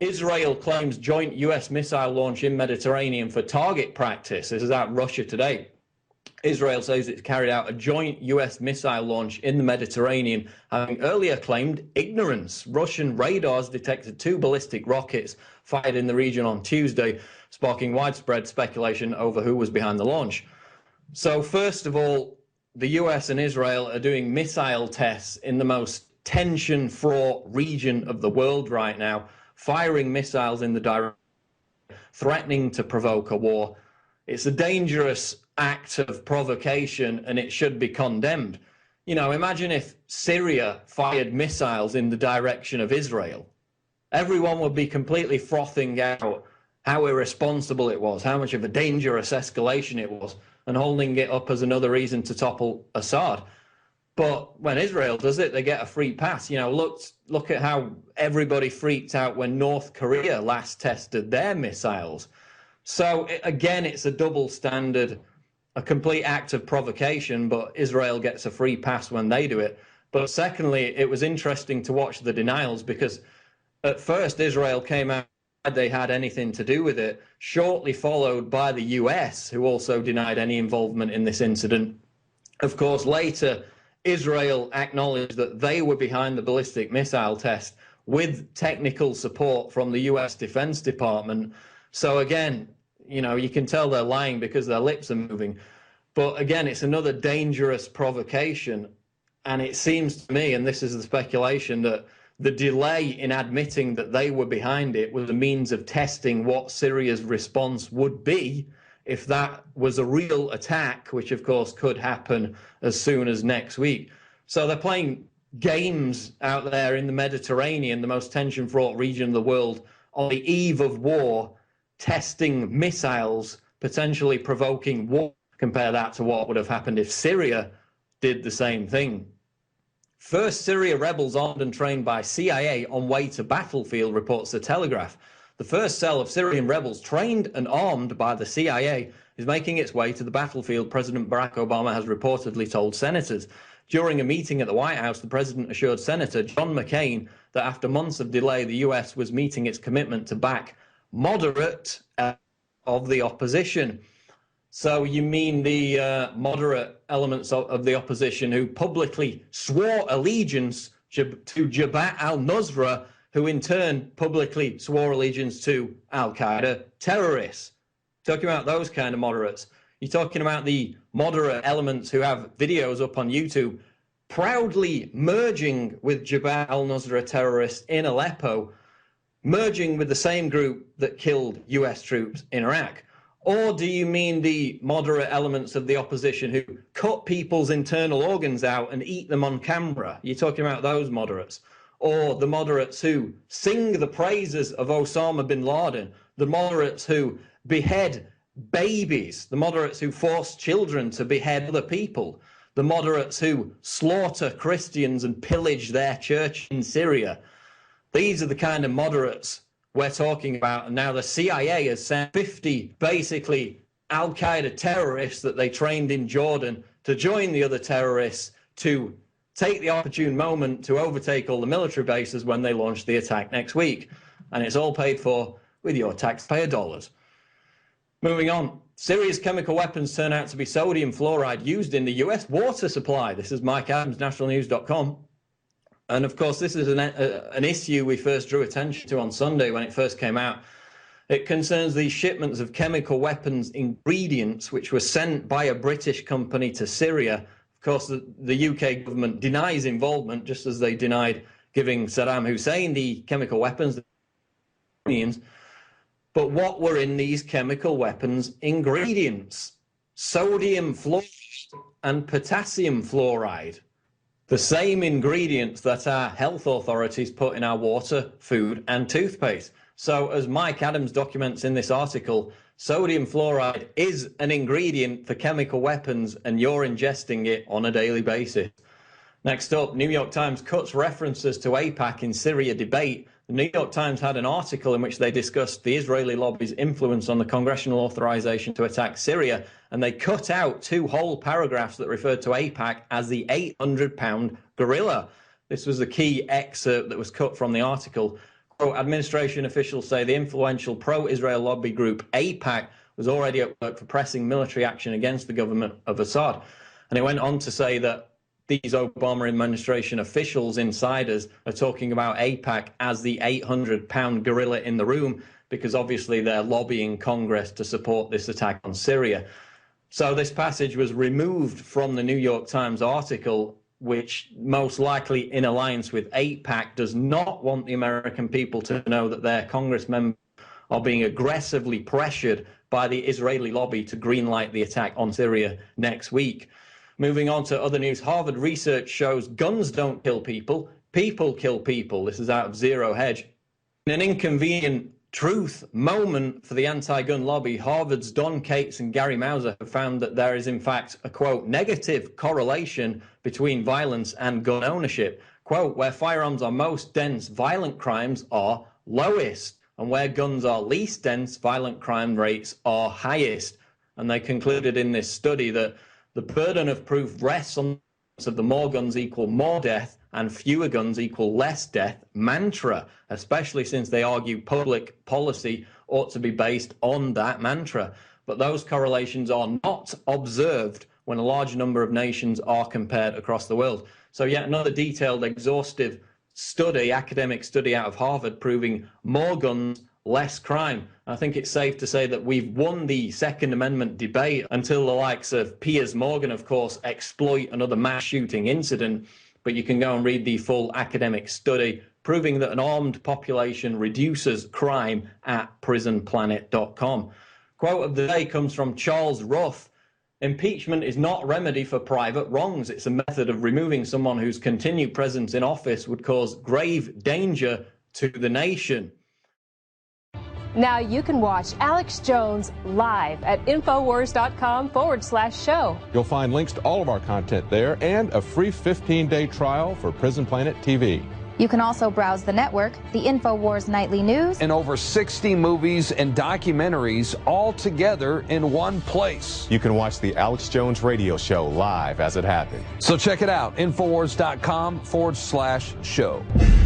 Israel claims joint US missile launch in Mediterranean for target practice. This is out Russia Today. Israel says it's carried out a joint US missile launch in the Mediterranean, having earlier claimed ignorance. Russian radars detected 2 ballistic rockets fired in the region on Tuesday, sparking widespread speculation over who was behind the launch. So first of all, the US and Israel are doing missile tests in the most tension-fraught region of the world right now, firing missiles in the direction, threatening to provoke a war. It's a dangerous act of provocation, and it should be condemned. You know, imagine if Syria fired missiles in the direction of Israel. Everyone would be completely frothing out how irresponsible it was, how much of a dangerous escalation it was, and holding it up as another reason to topple Assad. But when Israel does it, they get a free pass. You know, look at how everybody freaked out when North Korea last tested their missiles. So again, it's a double standard, a complete act of provocation, but Israel gets a free pass when they do it. But secondly, it was interesting to watch the denials, because at first Israel came out they had anything to do with it, shortly followed by the US, who also denied any involvement in this incident. Of course, later, Israel acknowledged that they were behind the ballistic missile test with technical support from the US Defense Department. So again, you know, you can tell they're lying because their lips are moving. But again, it's another dangerous provocation. And it seems to me, and this is the speculation, that the delay in admitting that they were behind it was a means of testing what Syria's response would be if that was a real attack, which of course could happen as soon as next week. So they're playing games out there in the Mediterranean, the most tension-fraught region of the world, on the eve of war, testing missiles, potentially provoking war. Compare that to what would have happened if Syria did the same thing. First Syria rebels armed and trained by CIA on way to battlefield, reports The Telegraph. The first cell of Syrian rebels trained and armed by the CIA is making its way to the battlefield, President Barack Obama has reportedly told senators. During a meeting at the White House, the president assured Senator John McCain that after months of delay, the US was meeting its commitment to back moderate of the opposition. So you mean the moderate elements of the opposition who publicly swore allegiance to Jabhat al-Nusra, who in turn publicly swore allegiance to al-Qaeda terrorists. Talking about those kind of moderates. You're talking about the moderate elements who have videos up on YouTube proudly merging with Jabhat al-Nusra terrorists in Aleppo, merging with the same group that killed US troops in Iraq. Or do you mean the moderate elements of the opposition who cut people's internal organs out and eat them on camera? You're talking about those moderates. Or the moderates who sing the praises of Osama bin Laden, the moderates who behead babies, the moderates who force children to behead other people, the moderates who slaughter Christians and pillage their church in Syria. These are the kind of moderates we're talking about. And now the CIA has sent 50 basically al-Qaeda terrorists that they trained in Jordan to join the other terrorists to take the opportune moment to overtake all the military bases when they launch the attack next week. And it's all paid for with your taxpayer dollars. Moving on, Syria's chemical weapons turn out to be sodium fluoride used in the US water supply. This is Mike Adams, nationalnews.com. And of course, this is an issue we first drew attention to on Sunday when it first came out. It concerns the shipments of chemical weapons ingredients which were sent by a British company to Syria. Of course, the UK government denies involvement, just as they denied giving Saddam Hussein the chemical weapons. But what were in these chemical weapons ingredients? Sodium fluoride and potassium fluoride. The same ingredients that our health authorities put in our water, food, and toothpaste. So as Mike Adams documents in this article, sodium fluoride is an ingredient for chemical weapons, and you're ingesting it on a daily basis. Next up, New York Times cuts references to AIPAC in Syria debate. The New York Times had an article in which they discussed the Israeli lobby's influence on the congressional authorization to attack Syria, and they cut out 2 whole paragraphs that referred to AIPAC as the 800-pound gorilla. This was the key excerpt that was cut from the article. Administration officials say the influential pro-Israel lobby group AIPAC was already at work for pressing military action against the government of Assad. And it went on to say that these Obama administration officials, insiders, are talking about AIPAC as the 800-pound gorilla in the room, because obviously they're lobbying Congress to support this attack on Syria. So this passage was removed from the New York Times article, which most likely in alliance with AIPAC does not want the American people to know that their Congress members are being aggressively pressured by the Israeli lobby to greenlight the attack on Syria next week. Moving on to other news, Harvard research shows guns don't kill people, people kill people. This is out of Zero Hedge. In an inconvenient truth moment for the anti-gun lobby, Harvard's Don Cates and Gary Mauser have found that there is, in fact, a, quote, negative correlation between violence and gun ownership. Quote, where firearms are most dense, violent crimes are lowest. And where guns are least dense, violent crime rates are highest. And they concluded in this study that the burden of proof rests on the more guns equal more death and fewer guns equal less death mantra, especially since they argue public policy ought to be based on that mantra. But those correlations are not observed when a large number of nations are compared across the world. So yet another detailed, exhaustive study, academic study out of Harvard proving more guns, less crime. I think it's safe to say that we've won the Second Amendment debate until the likes of Piers Morgan, of course, exploit another mass shooting incident. But you can go and read the full academic study proving that an armed population reduces crime at prisonplanet.com. Quote of the day comes from Charles Ruff. Impeachment is not a remedy for private wrongs. It's a method of removing someone whose continued presence in office would cause grave danger to the nation. Now you can watch Alex Jones live at Infowars.com/show. You'll find links to all of our content there and a free 15-day trial for Prison Planet TV. You can also browse the network, the InfoWars Nightly News, and over 60 movies and documentaries all together in one place. You can watch the Alex Jones radio show live as it happened. So check it out, Infowars.com/show.